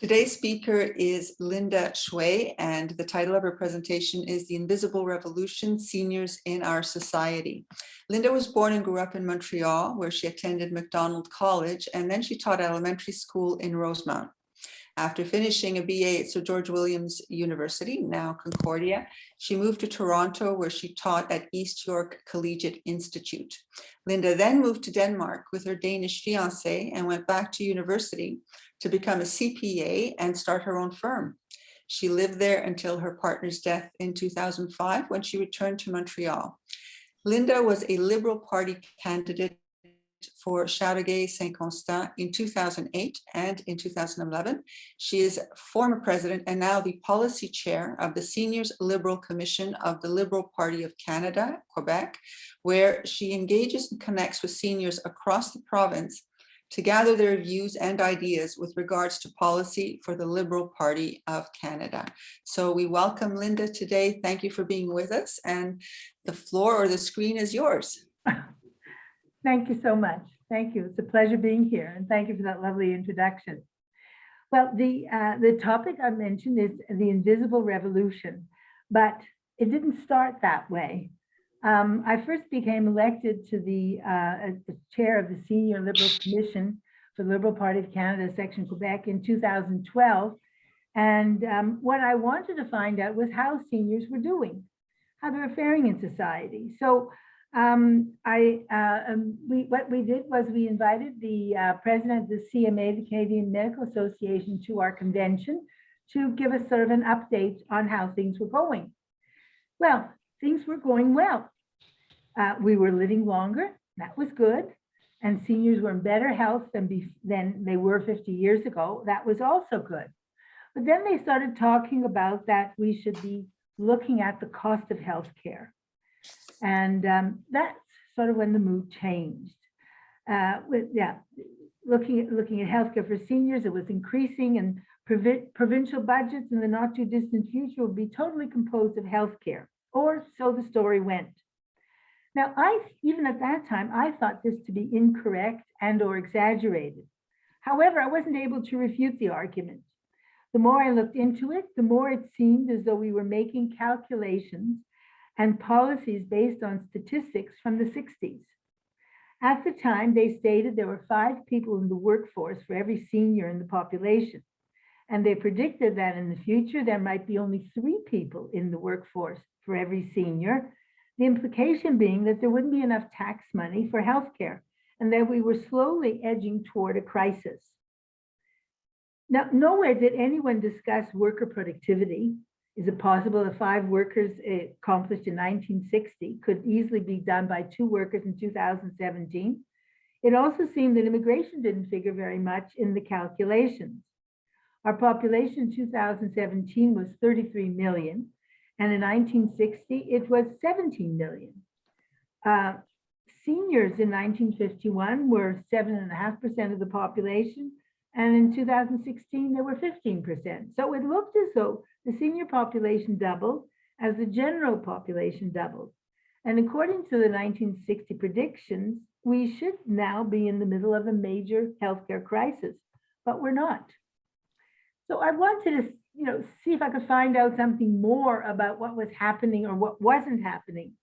Today's speaker is Linda Schwey, and the title of her presentation is The Invisible Revolution, Seniors in Our Society. Linda was born and grew up in Montreal, where she attended Macdonald College, and then she taught elementary school in Rosemount. After finishing a BA at Sir George Williams University, now Concordia, she moved to Toronto, where she taught at East York Collegiate Institute. Linda then moved to Denmark with her Danish fiancé and went back to university to become a CPA and start her own firm. She lived there until her partner's death in 2005, when she returned to Montreal. Linda was a Liberal Party candidate for Châteauguay-Saint-Constant in 2008 and in 2011. She is former president and now the policy chair of the Seniors Liberal Commission of the Liberal Party of Canada, Quebec, where she engages and connects with seniors across the province to gather their views and ideas with regards to policy for the Liberal Party of Canada. So we welcome Linda today. Thank you for being with us, and the floor or the screen is yours. Thank you so much. Thank you. It's a pleasure being here, and thank you for that lovely introduction. Well, the topic I mentioned is the invisible revolution, but it didn't start that way. I first became elected to as the chair of the Senior Liberal Commission for the Liberal Party of Canada, Section Quebec, in 2012. And what I wanted to find out was how seniors were doing, how they were faring in society. So what we did was we invited the president of the CMA, the Canadian Medical Association, to our convention to give us sort of an update on how things were going. Well, things were going well. We were living longer, that was good. And seniors were in better health than they were 50 years ago, that was also good. But then they started talking about that we should be looking at the cost of healthcare. And that's sort of when the mood changed. Looking at healthcare for seniors, it was increasing, and provincial budgets in the not too distant future would be totally composed of healthcare, or so the story went. Now, even at that time, I thought this to be incorrect and or exaggerated. However, I wasn't able to refute the argument. The more I looked into it, the more it seemed as though we were making calculations and policies based on statistics from the 60s. At the time, they stated there were 5 people in the workforce for every senior in the population. And they predicted that in the future, there might be only 3 people in the workforce for every senior. The implication being that there wouldn't be enough tax money for healthcare, and that we were slowly edging toward a crisis. Now, nowhere did anyone discuss worker productivity. Is it possible that 5 workers accomplished in 1960 could easily be done by 2 workers in 2017? It also seemed that immigration didn't figure very much in the calculations. Our population in 2017 was 33 million, and in 1960 it was 17 million. Seniors in 1951 were 7.5% of the population, and in 2016 they were 15%. So it looked as though the senior population doubled as the general population doubled. And according to the 1960 predictions, we should now be in the middle of a major healthcare crisis, but we're not. So I wanted to see if I could find out something more about what was happening or what wasn't happening.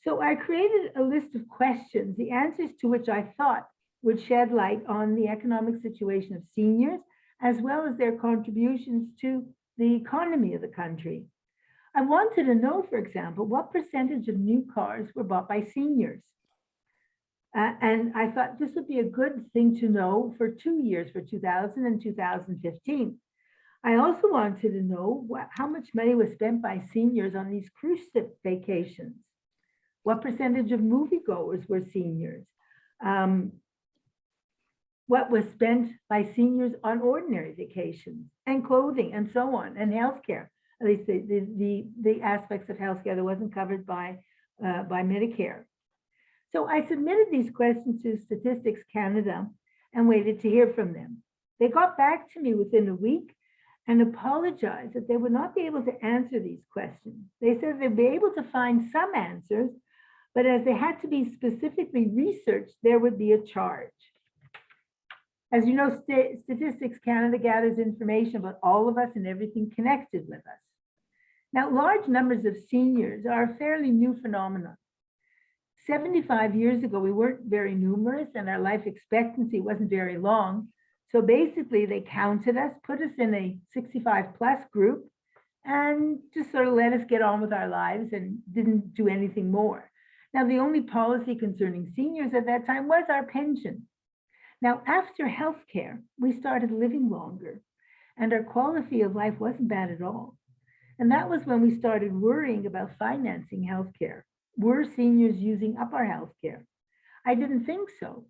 So I created a list of questions, the answers to which I thought would shed light on the economic situation of seniors, as well as their contributions to the economy of the country. I wanted to know, for example, what percentage of new cars were bought by seniors. And I thought this would be a good thing to know for 2 years, for 2000 and 2015. I also wanted to know how much money was spent by seniors on these cruise ship vacations. What percentage of moviegoers were seniors? What was spent by seniors on ordinary vacations and clothing and so on, and healthcare, at least the aspects of healthcare that wasn't covered by Medicare. So I submitted these questions to Statistics Canada and waited to hear from them. They got back to me within a week and apologized that they would not be able to answer these questions. They said they'd be able to find some answers, but as they had to be specifically researched, there would be a charge. As you know, Statistics Canada gathers information about all of us and everything connected with us. Now, large numbers of seniors are a fairly new phenomenon. 75 years ago, we weren't very numerous and our life expectancy wasn't very long. So basically, they counted us, put us in a 65 plus group, and just sort of let us get on with our lives and didn't do anything more. Now, the only policy concerning seniors at that time was our pension. Now, after healthcare, we started living longer and our quality of life wasn't bad at all. And that was when we started worrying about financing healthcare. Were seniors using up our healthcare? I didn't think so,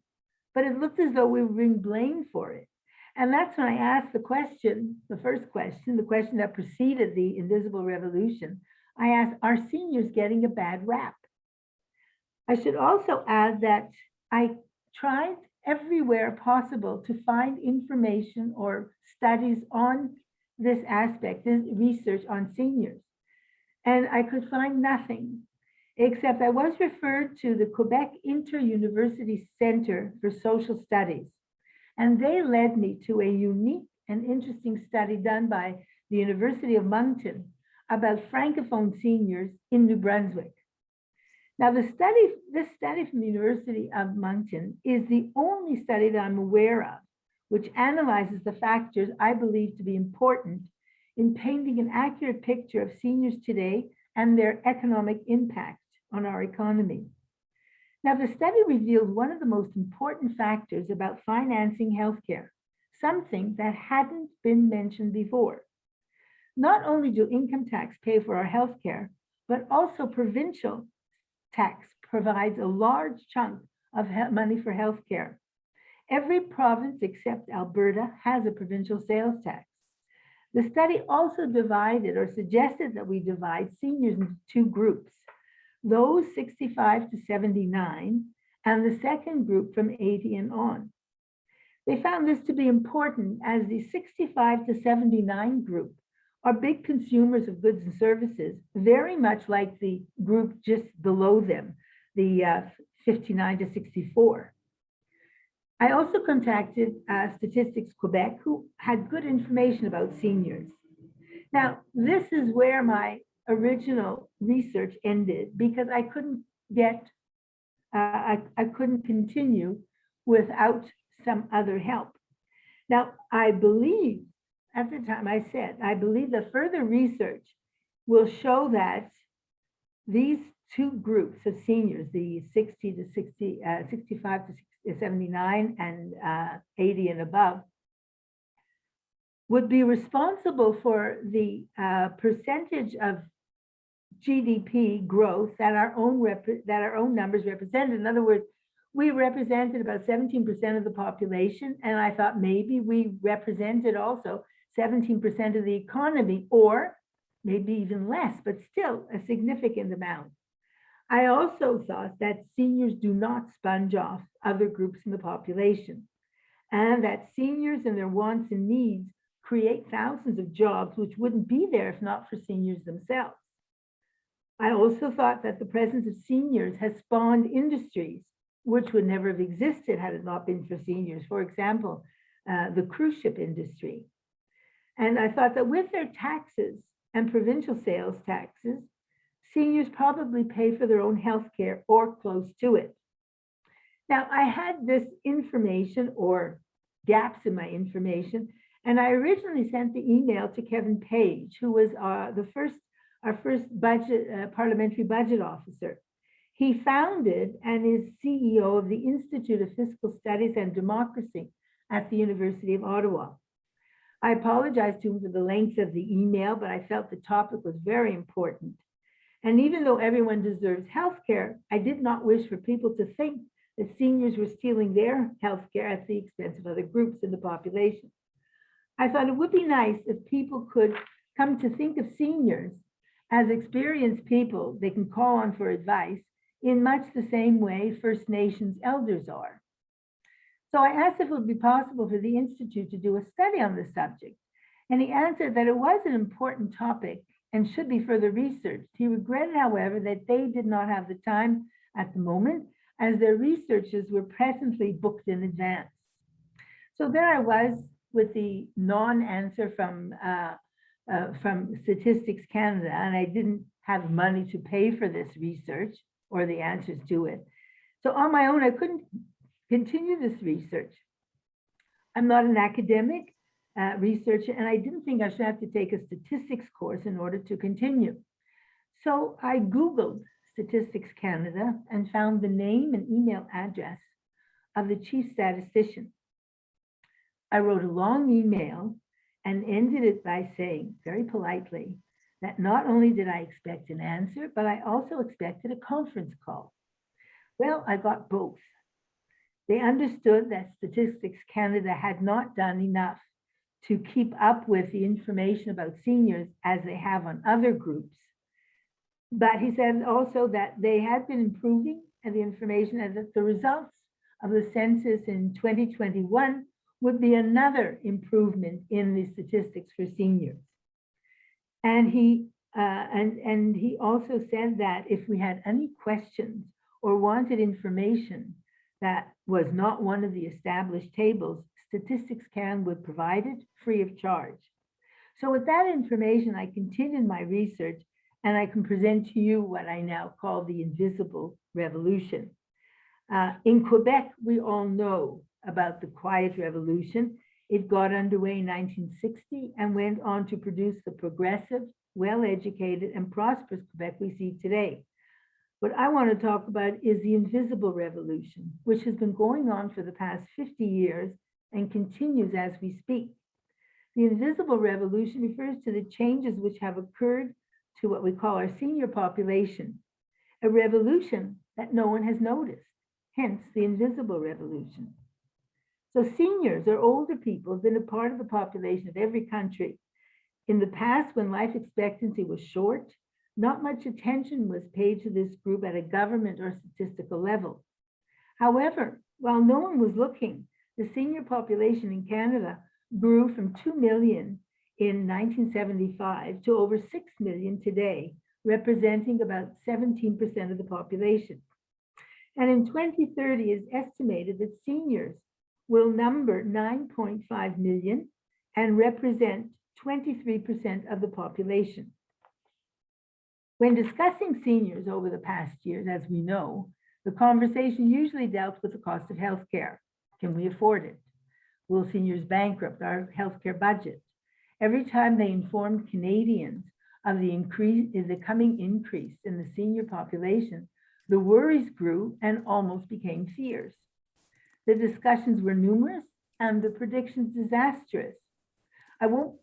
but it looked as though we were being blamed for it. And that's when I asked the question, the first question, the question that preceded the Invisible Revolution. I asked, are seniors getting a bad rap? I should also add that I tried everywhere possible to find information or studies on this aspect, this research on seniors. And I could find nothing, except I was referred to the Quebec Inter-University Center for Social Studies. And they led me to a unique and interesting study done by the University of Moncton about Francophone seniors in New Brunswick. Now, this study from the University of Moncton is the only study that I'm aware of which analyzes the factors I believe to be important in painting an accurate picture of seniors today and their economic impact on our economy. Now, the study revealed one of the most important factors about financing healthcare, something that hadn't been mentioned before. Not only do income tax pay for our healthcare, but also provincial tax provides a large chunk of money for healthcare. Every province except Alberta has a provincial sales tax. The study also divided or suggested that we divide seniors into two groups, those 65 to 79, and the second group from 80 and on. They found this to be important as the 65 to 79 group are big consumers of goods and services, very much like the group just below them, the 59 to 64. I also contacted Statistics Quebec, who had good information about seniors. Now, this is where my original research ended because I couldn't get, I couldn't continue without some other help. Now, I believe, at the time I said, I believe that further research will show that these two groups of seniors, the 60 to 60, 65 to 79 and 80 and above, would be responsible for the percentage of GDP growth that our own numbers represented. In other words, we represented about 17% of the population, and I thought maybe we represented also 17% of the economy, or maybe even less, but still a significant amount. I also thought that seniors do not sponge off other groups in the population, and that seniors and their wants and needs create thousands of jobs which wouldn't be there if not for seniors themselves. I also thought that the presence of seniors has spawned industries which would never have existed had it not been for seniors. For example, the cruise ship industry. And I thought that with their taxes and provincial sales taxes, seniors probably pay for their own health care or close to it. Now, I had this information or gaps in my information, and I originally sent the email to Kevin Page, who was our first parliamentary budget officer. He founded and is CEO of the Institute of Fiscal Studies and Democracy at the University of Ottawa. I apologize to him for the length of the email, but I felt the topic was very important. And even though everyone deserves health care, I did not wish for people to think that seniors were stealing their health care at the expense of other groups in the population. I thought it would be nice if people could come to think of seniors as experienced people they can call on for advice in much the same way First Nations elders are. So I asked if it would be possible for the Institute to do a study on this subject, and he answered that it was an important topic and should be further researched. He regretted, however, that they did not have the time at the moment, as their researchers were presently booked in advance. So there I was with the non-answer from Statistics Canada, and I didn't have money to pay for this research or the answers to it. So on my own, I couldn't continue this research. I'm not an academic researcher, and I didn't think I should have to take a statistics course in order to continue. So I Googled Statistics Canada and found the name and email address of the chief statistician. I wrote a long email and ended it by saying very politely that not only did I expect an answer, but I also expected a conference call. Well, I got both. They understood that Statistics Canada had not done enough to keep up with the information about seniors as they have on other groups. But he said also that they had been improving the information and that the results of the census in 2021 would be another improvement in the statistics for seniors. And he also said that if we had any questions or wanted information that was not one of the established tables, Statistics Canada would provide it free of charge. So with that information, I continued my research, and I can present to you what I now call the invisible revolution. In Quebec, we all know about the Quiet Revolution. It got underway in 1960 and went on to produce the progressive, well-educated, and prosperous Quebec we see today. What I want to talk about is the invisible revolution, which has been going on for the past 50 years and continues as we speak. The invisible revolution refers to the changes which have occurred to what we call our senior population, a revolution that no one has noticed, hence the invisible revolution. So seniors or older people have been a part of the population of every country. In the past, when life expectancy was short, not much attention was paid to this group at a government or statistical level. However, while no one was looking, the senior population in Canada grew from 2 million in 1975 to over 6 million today, representing about 17% of the population. And in 2030, it is estimated that seniors will number 9.5 million and represent 23% of the population. When discussing seniors over the past years, as we know, the conversation usually dealt with the cost of healthcare. Can we afford it? Will seniors bankrupt our healthcare budget? Every time they informed Canadians of the coming increase in the senior population, the worries grew and almost became fears. The discussions were numerous and the predictions disastrous. I won't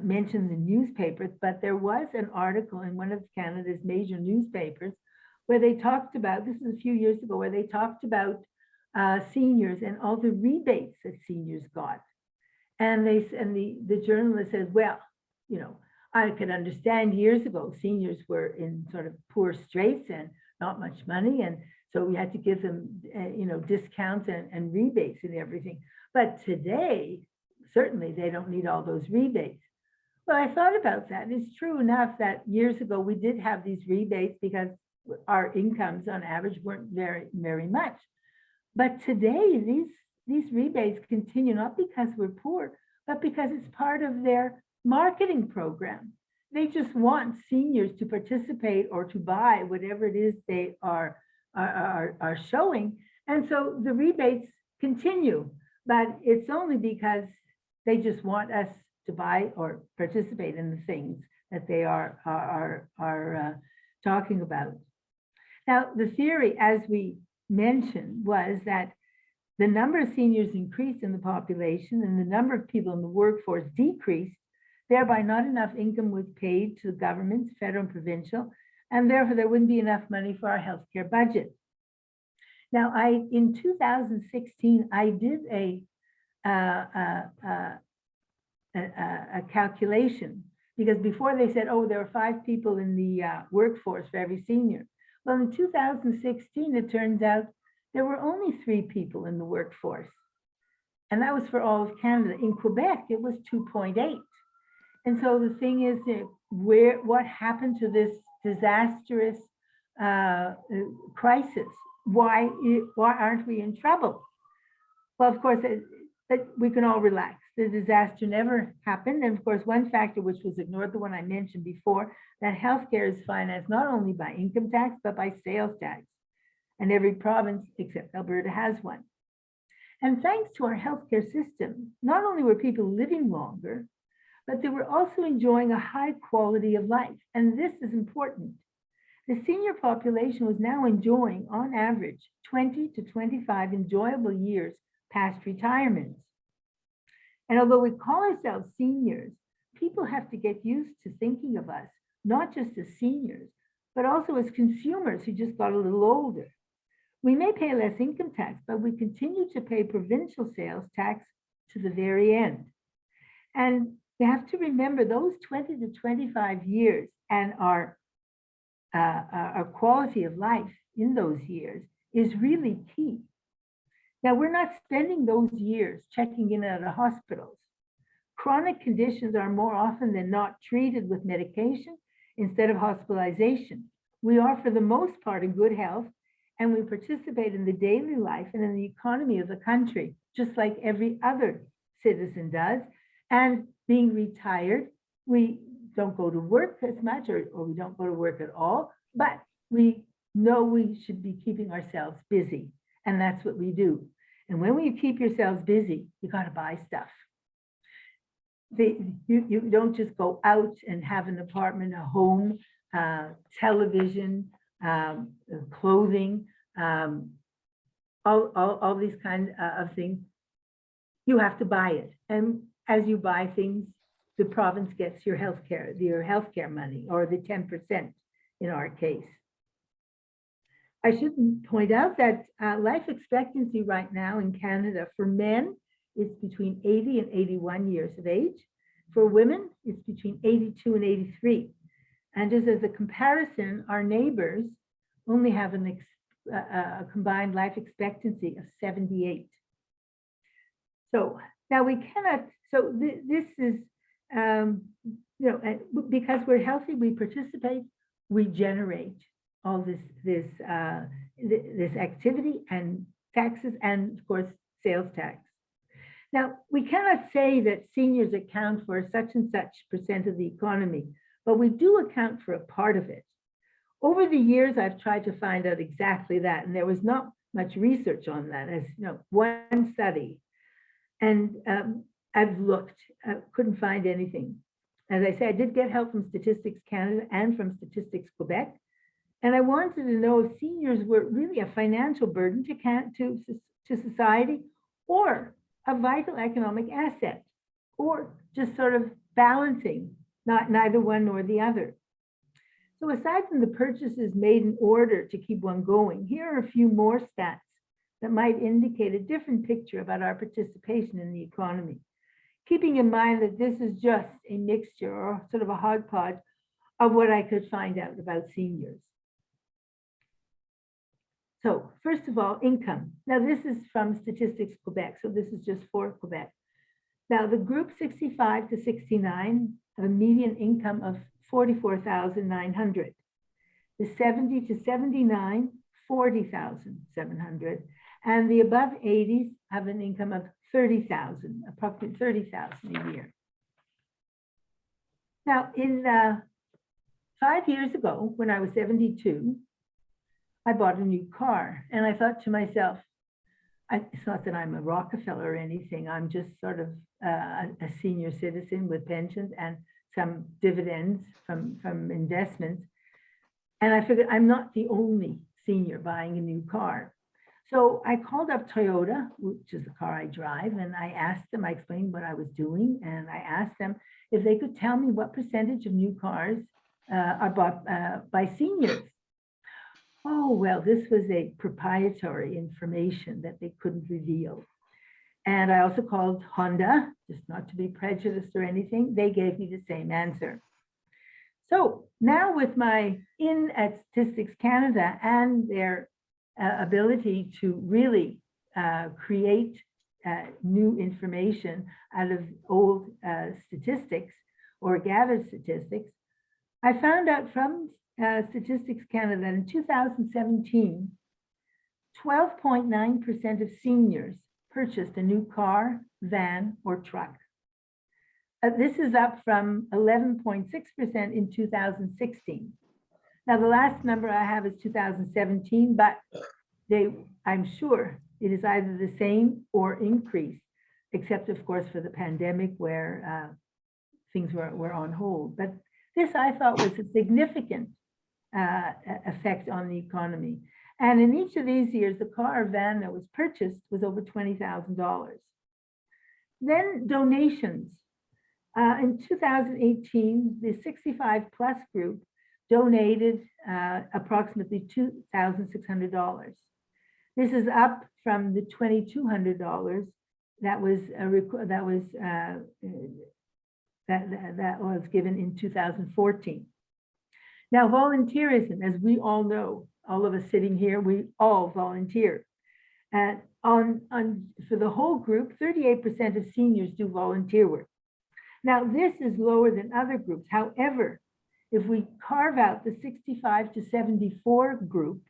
mention the newspapers, but there was an article in one of Canada's major newspapers where they talked about, this is a few years ago, where they talked about seniors and all the rebates that seniors got. And the journalist said, well, you know, I could understand years ago, seniors were in sort of poor straits and not much money. And so we had to give them, discounts and rebates and everything. But today, certainly they don't need all those rebates. Well, I thought about that. It's true enough that years ago we did have these rebates because our incomes on average weren't very, very much. But today, these rebates continue not because we're poor, but because it's part of their marketing program. They just want seniors to participate or to buy whatever it is they are showing. And so the rebates continue, but it's only because they just want us to buy or participate in the things that they are talking about. Now, the theory, as we mentioned, was that the number of seniors increased in the population and the number of people in the workforce decreased, thereby not enough income was paid to the governments, federal and provincial, and therefore there wouldn't be enough money for our healthcare budget. Now, in 2016, I did a calculation, because before they said, oh, there are 5 people in the workforce for every senior. Well, in 2016, it turns out there were only 3 people in the workforce. And that was for all of Canada. In Quebec, it was 2.8. And so the thing is, what happened to this disastrous crisis? Why aren't we in trouble? Well, of course, we can all relax. The disaster never happened. And of course, one factor which was ignored, the one I mentioned before, that healthcare is financed not only by income tax, but by sales tax. And every province except Alberta has one. And thanks to our healthcare system, not only were people living longer, but they were also enjoying a high quality of life. And this is important. The senior population was now enjoying, on average, 20 to 25 enjoyable years past retirement. And although we call ourselves seniors, people have to get used to thinking of us, not just as seniors, but also as consumers who just got a little older. We may pay less income tax, but we continue to pay provincial sales tax to the very end. And we have to remember those 20 to 25 years and our quality of life in those years is really key. Now, we're not spending those years checking in at the hospitals. Chronic conditions are more often than not treated with medication instead of hospitalization. We are, for the most part, in good health, and we participate in the daily life and in the economy of the country, just like every other citizen does. And being retired, we don't go to work as much, or we don't go to work at all, but we know we should be keeping ourselves busy, and that's what we do. And when you keep yourselves busy, you got to buy stuff. You don't just go out and have an apartment, a home, television, clothing, all these kinds of things. You have to buy it. And as you buy things, the province gets your healthcare money, or the 10% in our case. I should point out that life expectancy right now in Canada for men is between 80 and 81 years of age. For women, it's between 82 and 83. And just as a comparison, our neighbors only have a combined life expectancy of 78. So now we cannot, so this is, because we're healthy, we participate, we generate all this activity and taxes, and of course, sales tax. Now, we cannot say that seniors account for such and such % of the economy, but we do account for a part of it. Over the years, I've tried to find out exactly that, and there was not much research on that, as one study. And I've looked, I couldn't find anything. As I said, I did get help from Statistics Canada and from Statistics Quebec. And I wanted to know if seniors were really a financial burden to society, or a vital economic asset, or just sort of balancing, neither one nor the other. So aside from the purchases made in order to keep one going, here are a few more stats that might indicate a different picture about our participation in the economy, keeping in mind that this is just a mixture, or sort of a hodgepodge, of what I could find out about seniors. So first of all, income. Now this is from Statistics Quebec, so this is just for Quebec. Now the group 65 to 69 have a median income of 44,900. The 70 to 79, 40,700. And the above 80s have an income of 30,000, approximately 30,000 a year. Now in 5 years ago, when I was 72, I bought a new car, and I thought to myself, it's not that I'm a Rockefeller or anything, I'm just sort of a senior citizen with pensions and some dividends from investments. And I figured I'm not the only senior buying a new car. So I called up Toyota, which is the car I drive, and I asked them, I explained what I was doing, and I asked them if they could tell me what percentage of new cars are bought by seniors. Oh, well, this was a proprietary information that they couldn't reveal. And I also called Honda, just not to be prejudiced or anything. They gave me the same answer. So now with my in at Statistics Canada and their ability to really create new information out of old statistics or gathered statistics, I found out from Statistics Canada in 2017, 12.9% of seniors purchased a new car, van, or truck. This is up from 11.6% in 2016. Now, the last number I have is 2017, but I'm sure it is either the same or increased, except of course for the pandemic where things were on hold. But this I thought was a significant effect on the economy. And in each of these years, the car or van that was purchased was over $20,000. Then donations. In 2018, the 65 plus group donated approximately $2,600. This is up from the $2,200 that was given in 2014. Now, volunteerism, as we all know, all of us sitting here, we all volunteer. And for the whole group, 38% of seniors do volunteer work. Now, this is lower than other groups. However, if we carve out the 65 to 74 group,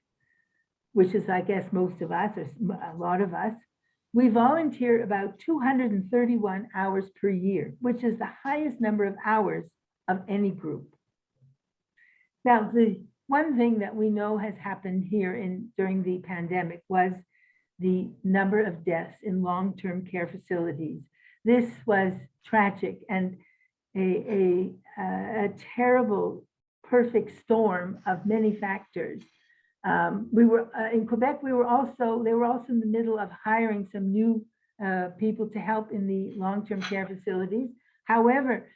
which is, I guess, most of us, or a lot of us, we volunteer about 231 hours per year, which is the highest number of hours of any group. Now, the one thing that we know has happened here during the pandemic was the number of deaths in long-term care facilities. This was tragic and a terrible, perfect storm of many factors. We were in Quebec. They were also in the middle of hiring some new people to help in the long-term care facilities. However,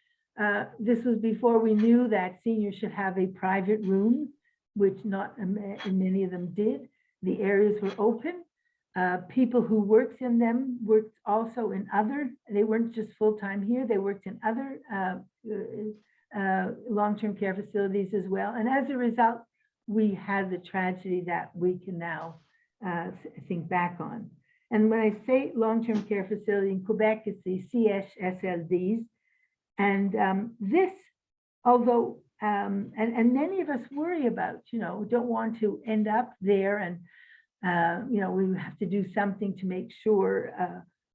this was before we knew that seniors should have a private room, which not many of them did. The areas were open. People who worked in them worked also in other, they weren't just full-time here, they worked in other long-term care facilities as well. And as a result, we had the tragedy that we can now think back on. And when I say long-term care facility in Quebec, it's the CHSLDs. And this, although, and many of us worry about, don't want to end up there and, we have to do something to make sure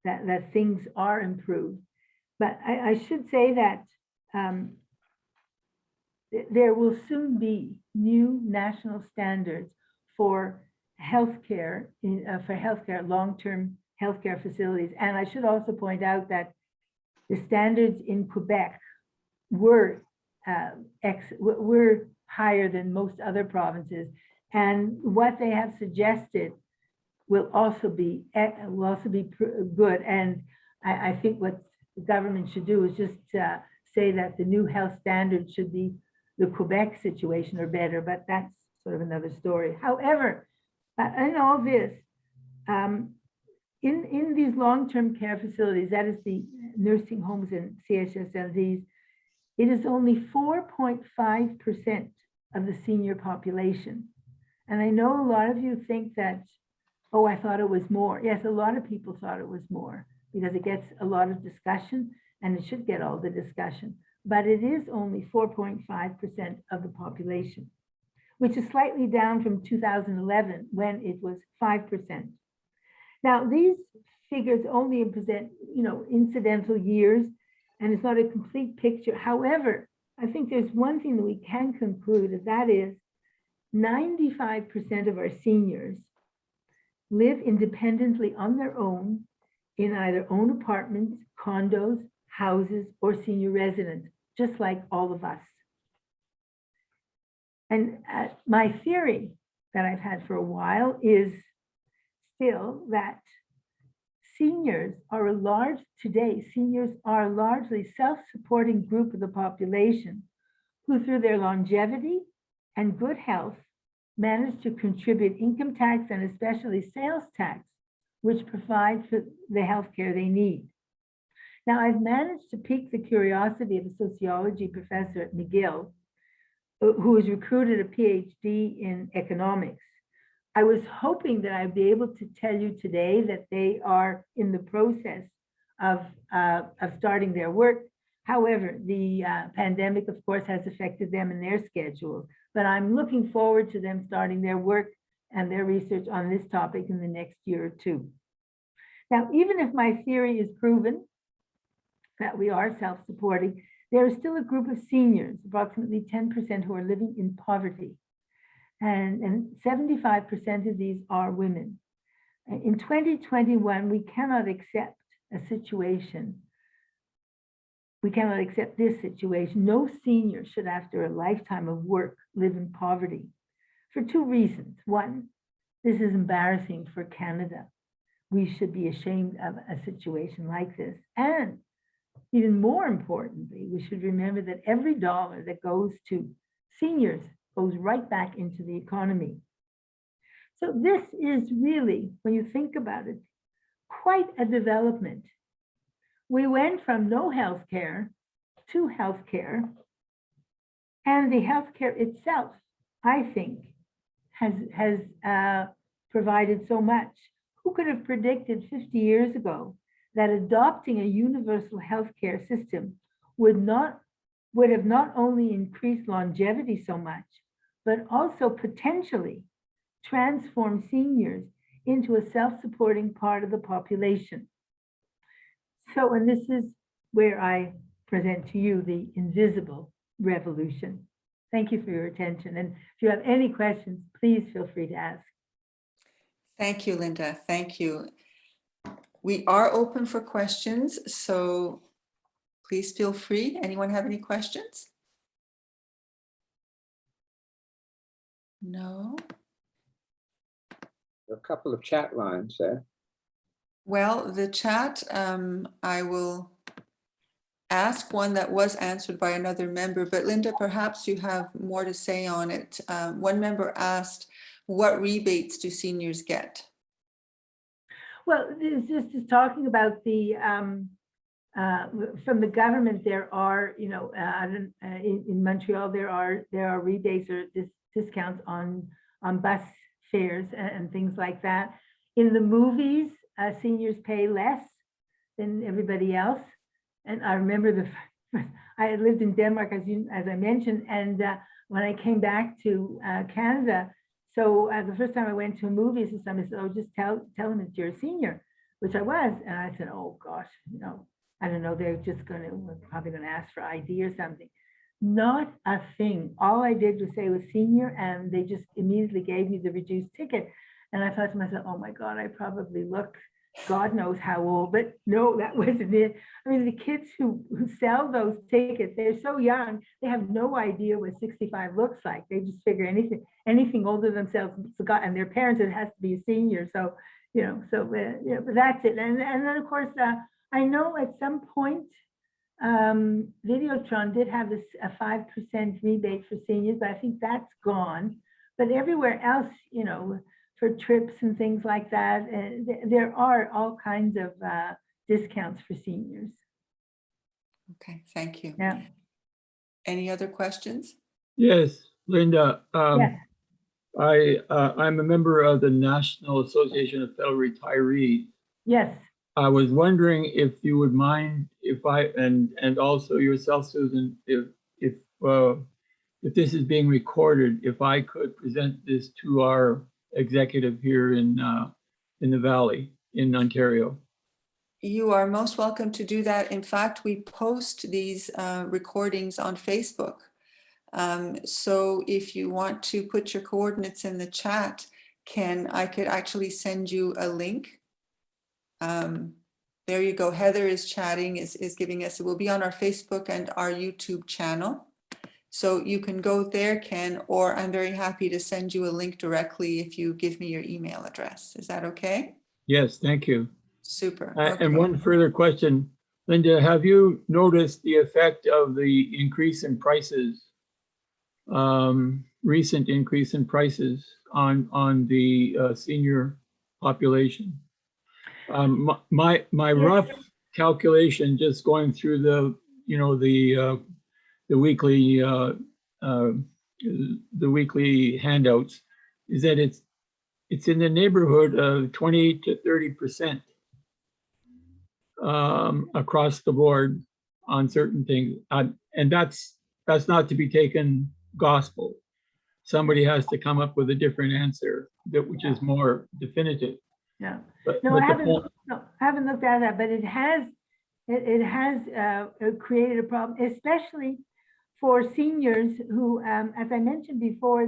that things are improved. But I should say that there will soon be new national standards for healthcare, long-term healthcare facilities. And I should also point out that the standards in Quebec were higher than most other provinces. And what they have suggested will also be good. And I think what the government should do is just say that the new health standards should be the Quebec situation or better, but that's sort of another story. However, in all this, in these long-term care facilities, that is the nursing homes and CHSLDs, it is only 4.5% of the senior population. And I know a lot of you think that, oh, I thought it was more. Yes, a lot of people thought it was more because it gets a lot of discussion and it should get all the discussion. But it is only 4.5% of the population, which is slightly down from 2011 when it was 5%. Now, these figures only present, incidental years, and it's not a complete picture. However, I think there's one thing that we can conclude, and that is 95% of our seniors live independently on their own in either own apartments, condos, houses, or senior residence, just like all of us. And my theory that I've had for a while is still that seniors are a largely self-supporting group of the population who, through their longevity and good health, manage to contribute income tax and especially sales tax, which provide for the health care they need. Now, I've managed to pique the curiosity of a sociology professor at McGill, who has recruited a PhD in economics. I was hoping that I'd be able to tell you today that they are in the process of starting their work. However, the pandemic, of course, has affected them in their schedule, but I'm looking forward to them starting their work and their research on this topic in the next year or two. Now, even if my theory is proven that we are self-supporting, there is still a group of seniors, approximately 10%, who are living in poverty. And 75% of these are women. In 2021, we cannot accept a situation. We cannot accept this situation. No senior should, after a lifetime of work, live in poverty for two reasons. One, this is embarrassing for Canada. We should be ashamed of a situation like this. And even more importantly, we should remember that every dollar that goes to seniors goes right back into the economy. So this is really, when you think about it, quite a development. We went from no health care to health care, and the health care itself, I think, has provided so much. Who could have predicted 50 years ago that adopting a universal healthcare system would have not only increased longevity so much, but also potentially transform seniors into a self-supporting part of the population. So, and this is where I present to you the invisible revolution. Thank you for your attention. And if you have any questions, please feel free to ask. Thank you, Linda. Thank you. We are open for questions, so please feel free. Anyone have any questions? No? A couple of chat lines there. Well, the chat, I will ask one that was answered by another member, but Linda, perhaps you have more to say on it. One member asked, what rebates do seniors get? Well, this is talking about the, from the government, there are, you know, in Montreal, there are rebates or discounts on bus fares and things like that. In the movies, seniors pay less than everybody else. And I remember I had lived in Denmark, as I mentioned, and when I came back to Canada, so the first time I went to a movie, somebody said, "Oh, just tell them that you're a senior," which I was, and I said, "Oh gosh, you know, I don't know, they're probably gonna ask for ID or something." Not a thing. All I did was say I was senior, and they just immediately gave me the reduced ticket. And I thought to myself, "Oh my God, I probably look God knows how old," but no, that wasn't it. I mean, the kids who sell those tickets, they're so young, they have no idea what 65 looks like. They just figure anything older than themselves, and their parents, it has to be a senior. So, you know, but that's it. And then of course, I know at some point, Videotron did have a 5% rebate for seniors, but I think that's gone. But everywhere else, you know, for trips and things like that, there are all kinds of discounts for seniors. Okay, thank you. Yeah. Any other questions? Yes, Linda. Yes. I'm a member of the National Association of Federal Retirees. Yes. I was wondering if you would mind if and also yourself, Susan, if this is being recorded, if I could present this to our executive here in the Valley in Ontario. You are most welcome to do that. In fact, we post these recordings on Facebook. So if you want to put your coordinates in the chat, I could actually send you a link. There you go. Heather is chatting, is giving us, it will be on our Facebook and our YouTube channel. So you can go there, Ken, or I'm very happy to send you a link directly if you give me your email address. Is that okay? Yes, thank you. Super. And Okay. one further question, Linda, have you noticed the effect of the increase in prices, recent increase in prices on the senior population? My rough calculation, just going through the, you know, the weekly handouts, is that it's in the neighborhood of 20 to 30% across the board on certain things, and that's not to be taken gospel. Somebody has to come up with a different answer which is more definitive. Yeah. But, No, but I the haven't, point, no, I haven't looked at that, but it has created a problem, especially for seniors who, as I mentioned before,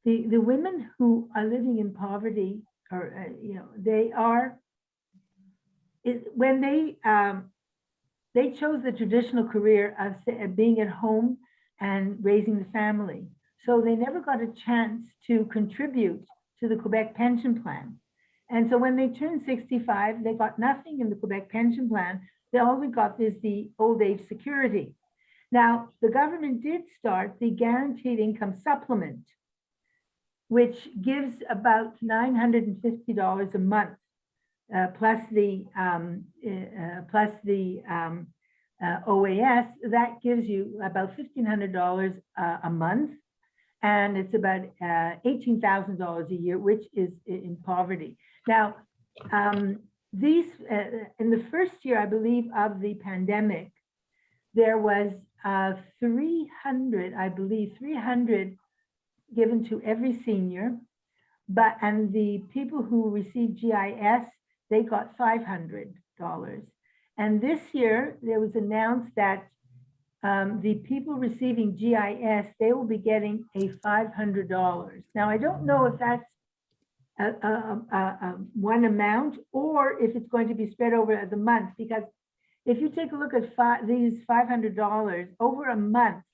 the women who are living in poverty, or they are, when they chose the traditional career of being at home and raising the family, so they never got a chance to contribute to the Quebec pension plan. And so when they turned 65, they got nothing in the Quebec pension plan. They only got the old age security. Now, the government did start the guaranteed income supplement, which gives about $950 a month, plus the OAS. That gives you about $1,500 a month, and it's about $18,000 a year, which is in poverty. Now, these in the first year, I believe, of the pandemic, there was 300, I believe, 300 given to every senior, and the people who received GIS, they got $500. And this year, there was announced that the people receiving GIS, they will be getting a $500. Now, I don't know if that's one amount or if it's going to be spread over the month, because if you take a look at these $500 over a month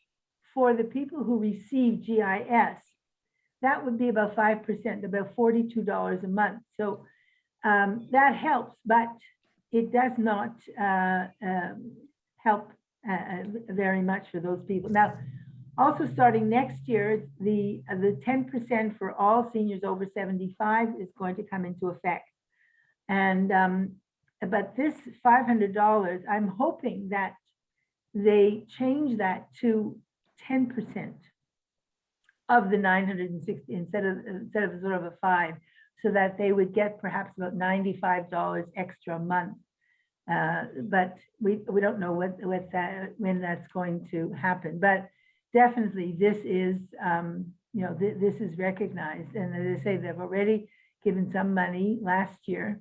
for the people who receive GIS, that would be about 5%, about $42 a month. So that helps, but it does not help very much for those people. Now, also starting next year, the 10% for all seniors over 75 is going to come into effect. And but this $500, I'm hoping that they change that to 10% of the 960 instead of sort of a 5, so that they would get perhaps about $95 extra a month. But we don't know when that's going to happen. But definitely, this is this is recognized, and as I say, they've already given some money last year.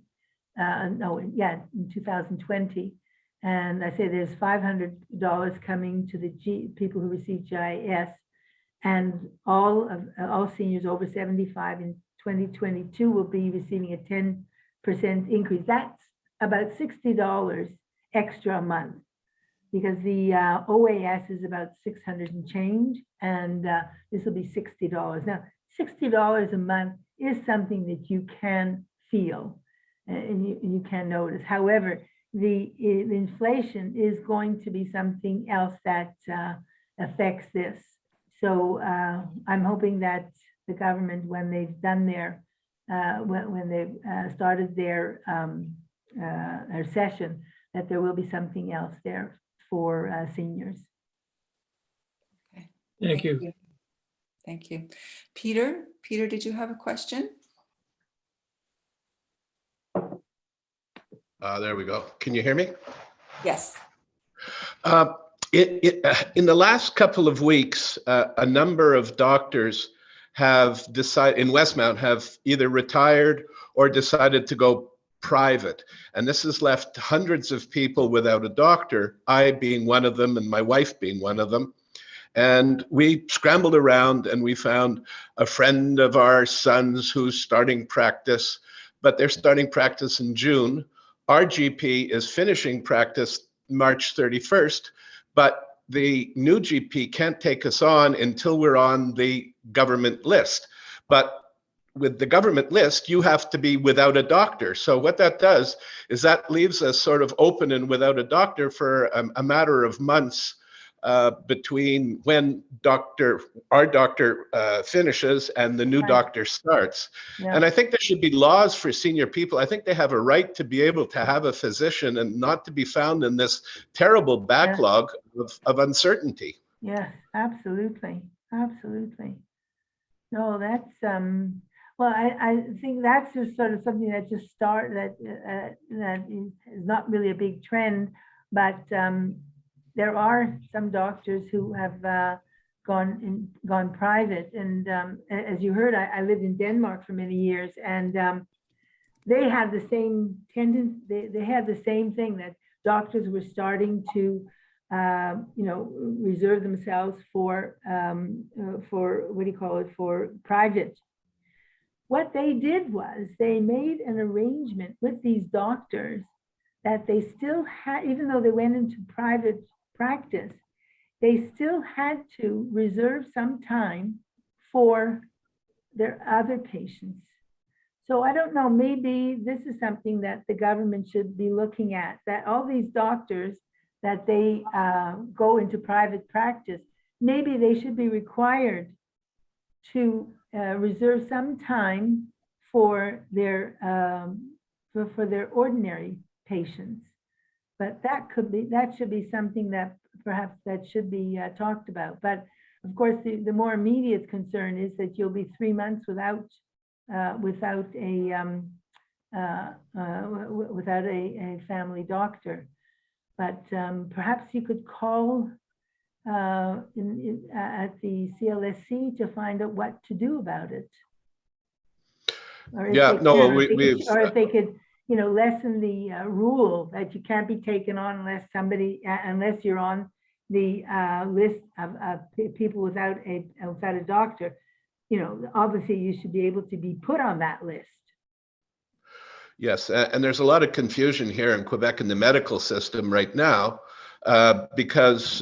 In 2020, and I say there's $500 coming to the people who receive GIS, and all seniors over 75 in 2022 will be receiving a 10% increase. That's about $60 extra a month, because the OAS is about 600 and change, and this will be $60. Now, $60 a month is something that you can feel and you can notice. However, the inflation is going to be something else that affects this. So I'm hoping that the government, when they've done their, when they've started their session, that there will be something else there for seniors. Okay. thank you. Thank you. Peter, did you have a question? There we go. Can you hear me? Yes. In the last couple of weeks, a number of doctors have decided in Westmount have either retired or decided to go private. And this has left hundreds of people without a doctor, I being one of them and my wife being one of them. And we scrambled around and we found a friend of our son's who's starting practice, but they're starting practice in June. Our GP is finishing practice March 31st, but the new GP can't take us on until we're on the government list. But with the government list, you have to be without a doctor. So what that does is that leaves us sort of open and without a doctor for a matter of months between when our doctor finishes and the new doctor starts. Yeah. And I think there should be laws for senior people. I think they have a right to be able to have a physician and not to be found in this terrible backlog of uncertainty. Yes, absolutely. Absolutely. No, that's well, I think that's just sort of something that just started, that is not really a big trend, but there are some doctors who have gone private. And as you heard, I lived in Denmark for many years, and they had the same tendency, they had the same thing, that doctors were starting to, reserve themselves for what do you call it, for private. What they did was they made an arrangement with these doctors that they still had, even though they went into private practice, they still had to reserve some time for their other patients. So I don't know, maybe this is something that the government should be looking at, that all these doctors that they go into private practice, maybe they should be required to reserve some time for their ordinary patients. But that should be something that perhaps that should be talked about. But of course, the more immediate concern is that you'll be 3 months without a family doctor. But perhaps you could call at the CLSC to find out what to do about it. Or if they could, lessen the rule that you can't be taken on unless you're on the list of people without a doctor. Obviously you should be able to be put on that list. Yes, and there's a lot of confusion here in Quebec in the medical system right now, because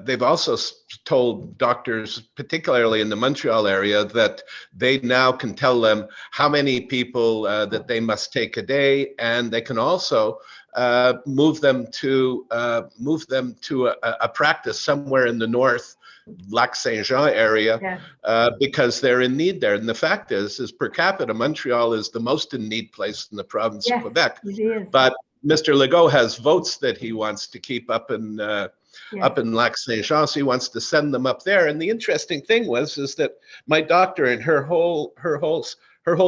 they've also told doctors, particularly in the Montreal area, that they now can tell them how many people that they must take a day, and they can also move them to a practice somewhere in the north, Lac Saint Jean area, Yes. because they're in need there. And the fact is per capita, Montreal is the most in need place in the province Yes, of Quebec. it is. But Mr. Legault has votes that he wants to keep up in Yes. Lac Saint Jean, so he wants to send them up there. And the interesting thing is that my doctor and her whole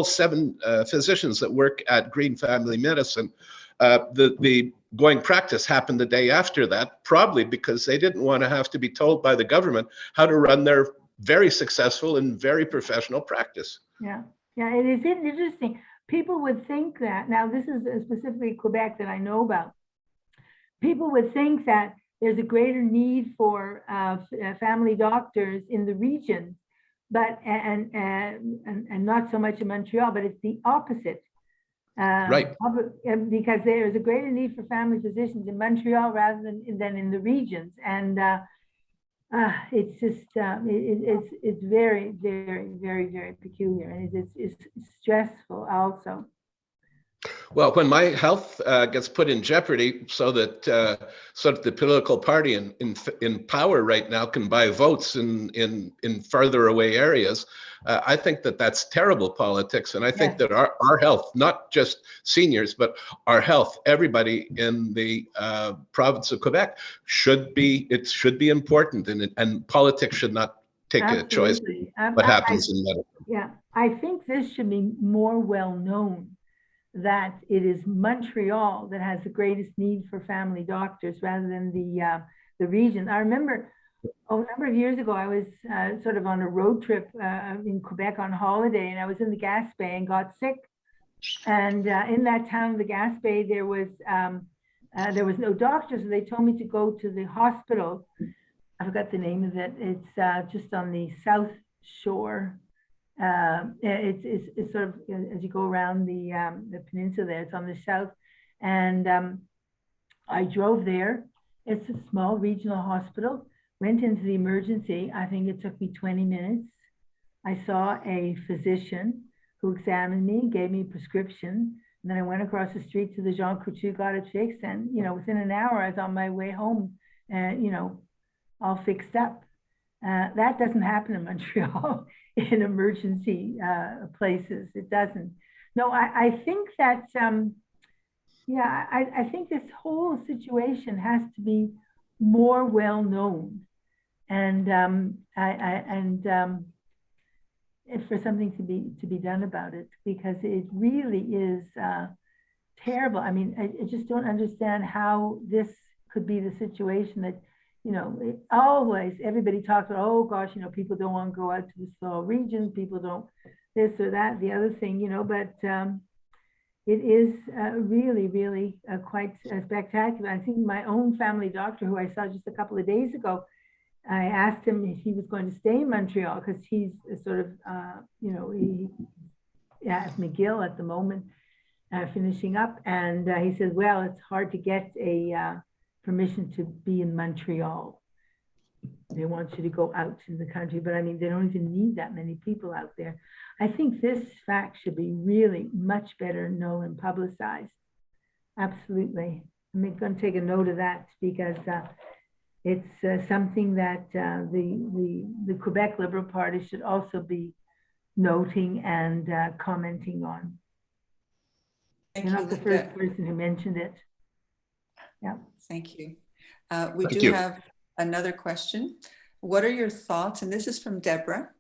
7 physicians that work at Green Family Medicine, the going practice happened the day after that, probably because they didn't want to have to be told by the government how to run their very successful and very professional practice. Yeah, it is interesting. People would think that, now this is specifically Quebec that I know about, people would think that there's a greater need for family doctors in the region, but and not so much in Montreal, but it's the opposite. Right. Because there's a greater need for family physicians in Montreal rather than in the regions. And it's just, it's very, very, very, very peculiar. And it's stressful also. Well, when my health gets put in jeopardy, so that the political party in power right now can buy votes in farther away areas, I think that's terrible politics, and I think that our health, not just seniors, but our health, everybody in the province of Quebec should be important, and politics should not take a choice what happens in medicine. Yeah, I think this should be more well known, that it is Montreal that has the greatest need for family doctors rather than the region. I remember a number of years ago, I was sort of on a road trip in Quebec on holiday, and I was in the Gaspé and got sick. And in that town, the Gaspé, there was no doctor, so they told me to go to the hospital. I forgot the name of it. It's just on the south shore. It's sort of, as you go around the peninsula there, it's on the south. And I drove there. It's a small regional hospital. Went into the emergency. I think it took me 20 minutes. I saw a physician who examined me, gave me a prescription. And then I went across the street to the Jean Coutu, got it fixed. And, within an hour, I was on my way home, all fixed up. That doesn't happen in Montreal in emergency places. It doesn't. No, I think that, I think this whole situation has to be more well known, and for something to be done about it, because it really is terrible. I mean, I just don't understand how this could be the situation that, always everybody talks about, oh gosh, people don't want to go out to the small regions, people don't this or that, the other thing, but it is really, really quite spectacular. I think my own family doctor, who I saw just a couple of days ago, I asked him if he was going to stay in Montreal because he's sort of, he at McGill at the moment, finishing up. And he said, well, it's hard to get a permission to be in Montreal. They want you to go out in the country, but I mean, they don't even need that many people out there. I think this fact should be really much better known and publicized. Absolutely. I'm going to take a note of that because it's something that the Quebec Liberal Party should also be noting and commenting on. You're not the first person who mentioned it. Yeah. Thank you. We Thank do you. have another question. What are your thoughts? And this is from Deborah.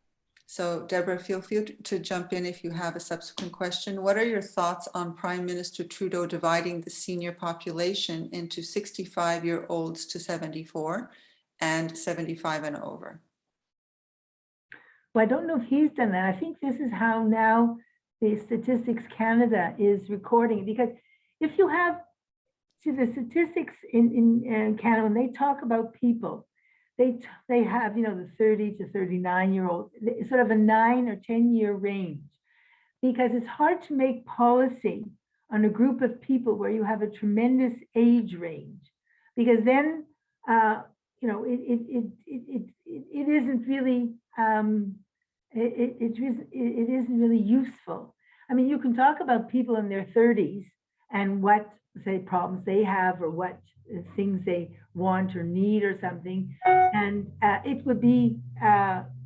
So Deborah, feel free to jump in if you have a subsequent question. What are your thoughts on Prime Minister Trudeau dividing the senior population into 65-year-olds to 74 and 75 and over? Well, I don't know if he's done that. I think this is how now the Statistics Canada is recording, because if you have, see, the statistics in Canada, when they talk about people, they have, the 30 to 39-year-olds, sort of a 9 or 10-year range, because it's hard to make policy on a group of people where you have a tremendous age range, because then, it isn't really, it isn't really useful. I mean, you can talk about people in their 30s and what, say, problems they have or what things they want or need or something, and it would be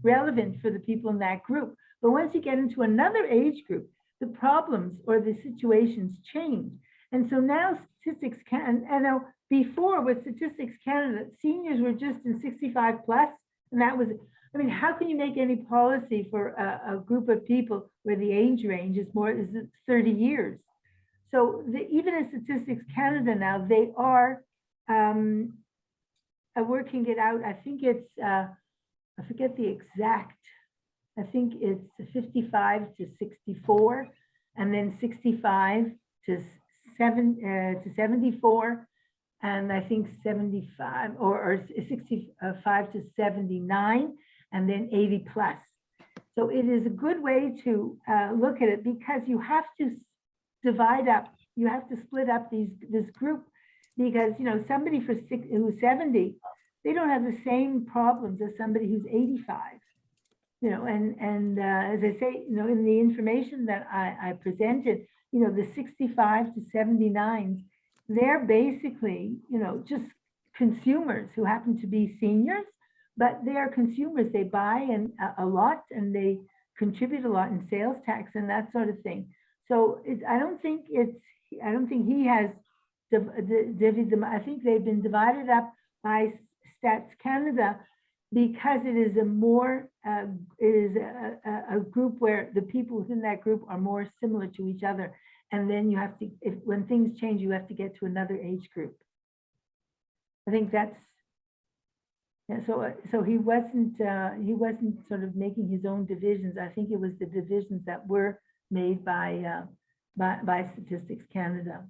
relevant for the people in that group. But once you get into another age group, the problems or the situations change. And so now Statistics Canada, and now before with Statistics Canada, seniors were just in 65 plus, and that was, I mean, how can you make any policy for a group of people where the age range is 30 years? So even in Statistics Canada now, they are working it out. I think it's, I forget the exact, I think it's 55 to 64, and then 65 to 74, and I think 75 or 65 to 79, and then 80 plus. So it is a good way to look at it, because you have to divide up, you have to split up this group, because somebody who's 70, they don't have the same problems as somebody who's 85. And as I say, in the information that I presented, the 65 to 79s, they're basically, just consumers who happen to be seniors, but they are consumers. They buy a lot, and they contribute a lot in sales tax and that sort of thing. So I don't think he has divided them. I think they've been divided up by Stats Canada, because it is a more, a group where the people within that group are more similar to each other. And then you have to, when things change, you have to get to another age group. I think that's, yeah, so he wasn't sort of making his own divisions. I think it was the divisions that were made by Statistics Canada.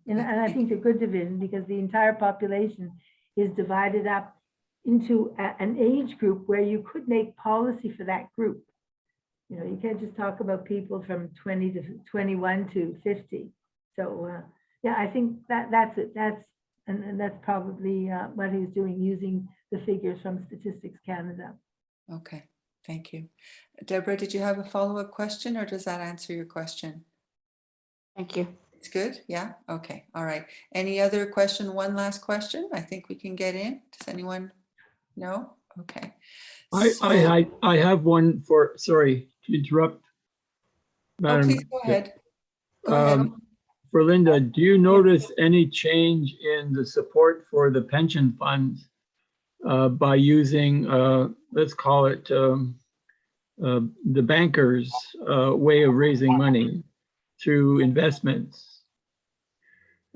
And I think they're good division, because the entire population is divided up into an age group where you could make policy for that group. You can't just talk about people from 20 to 21 to 50. So yeah, I think that's it. And that's probably what he's doing, using the figures from Statistics Canada. Okay, thank you. Deborah, did you have a follow-up question, or does that answer your question? Thank you. It's good? Yeah? Okay, all right. Any other question? One last question I think we can get in. Does anyone know? Okay. I have one for, sorry to interrupt, Madam. Please go ahead. Go ahead. For Linda, do you notice any change in the support for the pension funds by using, let's call it the bankers' way of raising money through investments?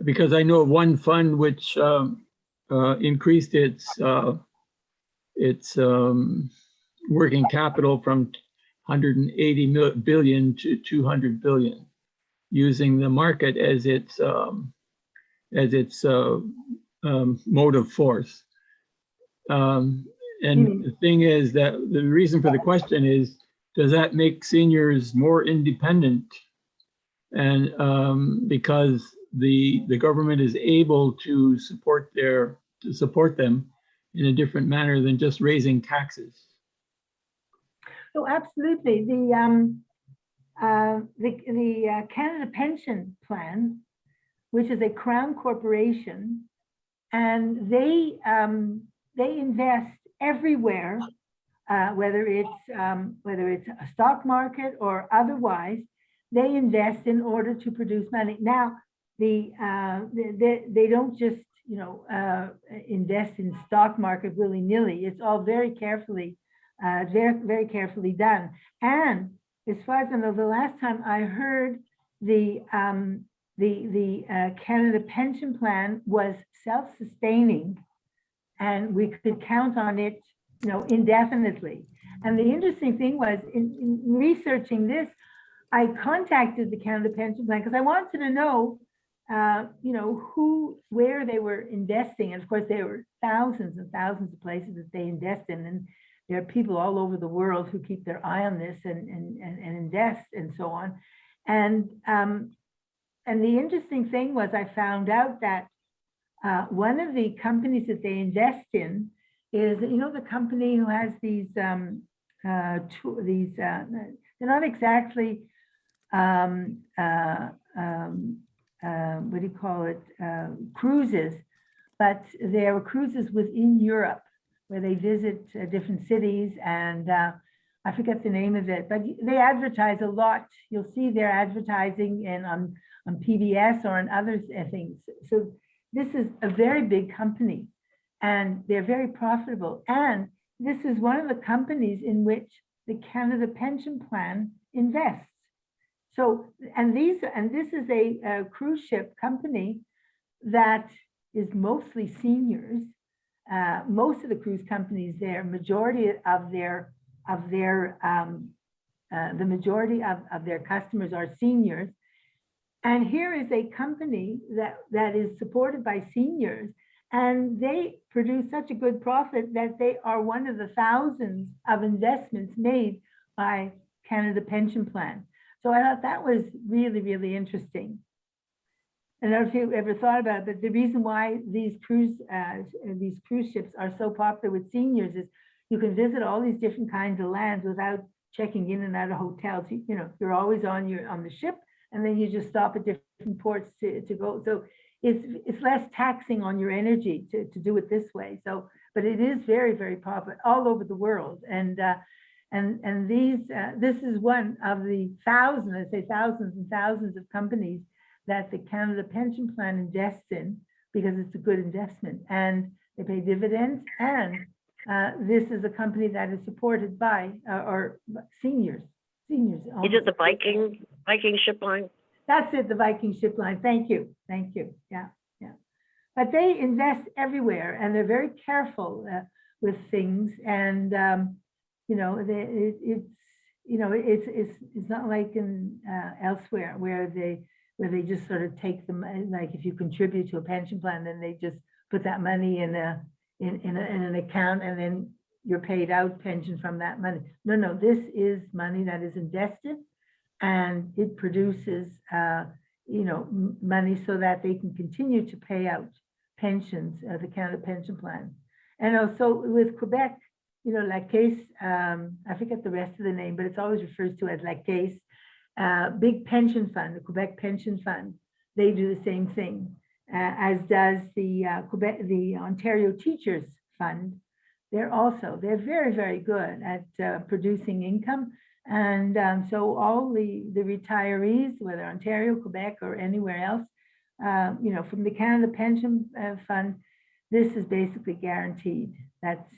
Because I know one fund which increased its working capital from 180 billion to 200 billion. using the market as its motive force. And the thing is that the reason for the question is, does that make seniors more independent? And because the government is able to support them in a different manner than just raising taxes. So absolutely, the Canada Pension Plan, which is a Crown corporation, and they invest everywhere, whether it's a stock market or otherwise. They invest in order to produce money. Now, they don't just invest in stock market willy-nilly. It's all very carefully done. And as far as I know, the last time I heard, the Canada Pension Plan was self-sustaining, and we could count on it, indefinitely. And the interesting thing was, in researching this, I contacted the Canada Pension Plan because I wanted to know, where they were investing. And of course, there were thousands and thousands of places that they invest in, and there are people all over the world who keep their eye on this and invest and so on. And the interesting thing was, I found out that one of the companies that they invest in is, the company who has these they're not exactly what do you call it, cruises, but there are cruises within Europe where they visit different cities, and I forget the name of it, but they advertise a lot. You'll see their advertising on PBS or on other things. So this is a very big company, and they're very profitable. And this is one of the companies in which the Canada Pension Plan invests. So, and this is a cruise ship company that is mostly seniors. Most of the cruise companies there, the majority of their customers are seniors. And here is a company that is supported by seniors, and they produce such a good profit that they are one of the thousands of investments made by Canada Pension Plan. So I thought that was really, really interesting. I don't know if you ever thought about it, but the reason why these cruise ships are so popular with seniors is you can visit all these different kinds of lands without checking in and out of hotels. You're always on the ship, and then you just stop at different ports to go. So it's less taxing on your energy to do it this way. So, but it is very, very popular all over the world. And this is one of the thousands, I say thousands and thousands of companies that the Canada Pension Plan invests in, because it's a good investment and they pay dividends. And this is a company that is supported by or seniors. Is it the Viking ship line? That's it, the Viking ship line. Thank you. Yeah. But they invest everywhere, and they're very careful with things. And it's not like in elsewhere where they just sort of take them, like if you contribute to a pension plan, then they just put that money in an account, and then you're paid out pension from that money. No, this is money that is invested, and it produces money so that they can continue to pay out pensions, the Canada Pension Plan. And also with Quebec, La Caisse, I forget the rest of the name, but it's always referred to as La Caisse, big pension fund, the Quebec Pension Fund. They do the same thing, as does the Ontario Teachers Fund. They're very, very good at producing income. And so all the retirees, whether Ontario, Quebec, or anywhere else, from the Canada Pension Fund, this is basically guaranteed. That's,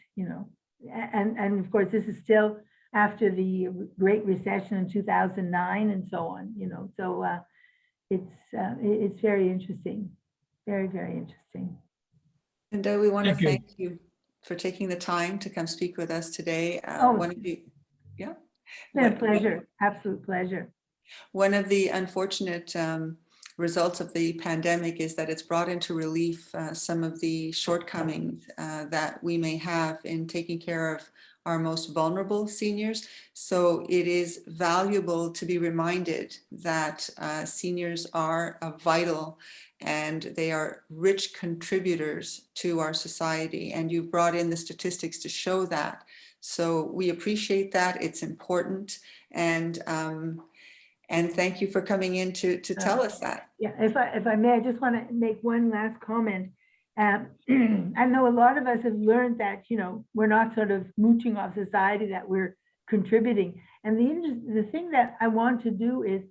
and of course, this is still after the Great Recession in 2009 and so on, so it's very interesting, very, very interesting. And we want to Thank you. thank you for taking the time to come speak with us today. Oh. One of you, yeah. It's been a pleasure, absolute pleasure. One of the unfortunate results of the pandemic is that it's brought into relief some of the shortcomings that we may have in taking care of our most vulnerable seniors. So it is valuable to be reminded that seniors are vital and they are rich contributors to our society. And you brought in the statistics to show that. So we appreciate that. It's important. And thank you for coming in to tell us that. Yeah, if I may, I just want to make one last comment. I know a lot of us have learned that, you know, we're not sort of mooching off society, that we're contributing. And the thing that I want to do is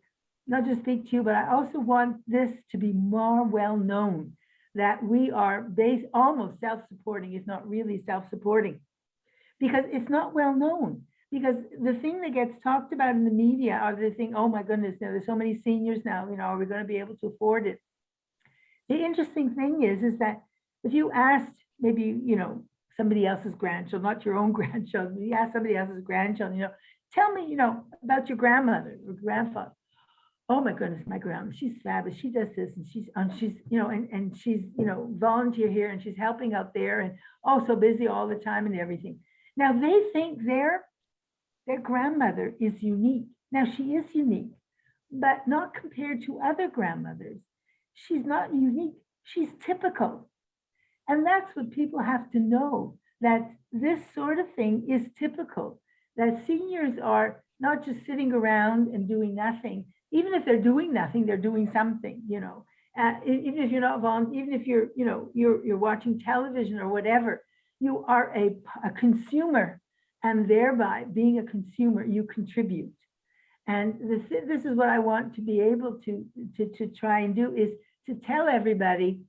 not just speak to you, but I also want this to be more well known, that we are almost self-supporting, if not really self-supporting, because it's not well known. Because the thing that gets talked about in the media are the thing, oh my goodness, there's so many seniors now, you know, are we going to be able to afford it? The interesting thing is that if you asked maybe, you know, somebody else's grandchild, not your own grandchild, but you ask somebody else's grandchild, you know, tell me, you know, about your grandmother or grandfather. Oh my goodness, my grandma, she's fabulous. She does this and she's, you know, and she's, you know, volunteer here and she's helping out there and so busy all the time and everything. Now they think their grandmother is unique. Now she is unique, but not compared to other grandmothers. She's not unique, she's typical. And that's what people have to know, that this sort of thing is typical, that seniors are not just sitting around and doing nothing. Even if they're doing nothing, they're doing something, you know. Even if you're not volunteering, even if you're, you know, you're watching television or whatever, you are a consumer. And thereby, being a consumer, you contribute. And this is what I want to be able to try and do, is to tell everybody,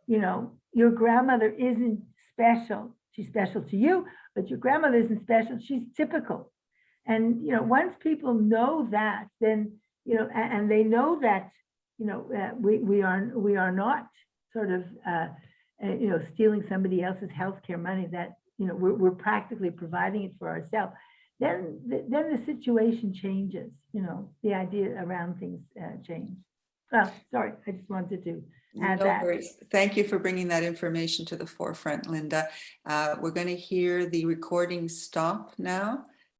you know, your grandmother isn't special. She's special to you, but your grandmother isn't special. She's typical. And, you know, once people know that, then, you know, and they know that, you know, we are not sort of, you know, stealing somebody else's healthcare money, that, you know, we're practically providing it for ourselves, then the situation changes, you know, the idea around things change. Well, sorry, I just wanted to add No that. worries. Thank you for bringing that information to the forefront, Linda. We're going to hear the recording stop now.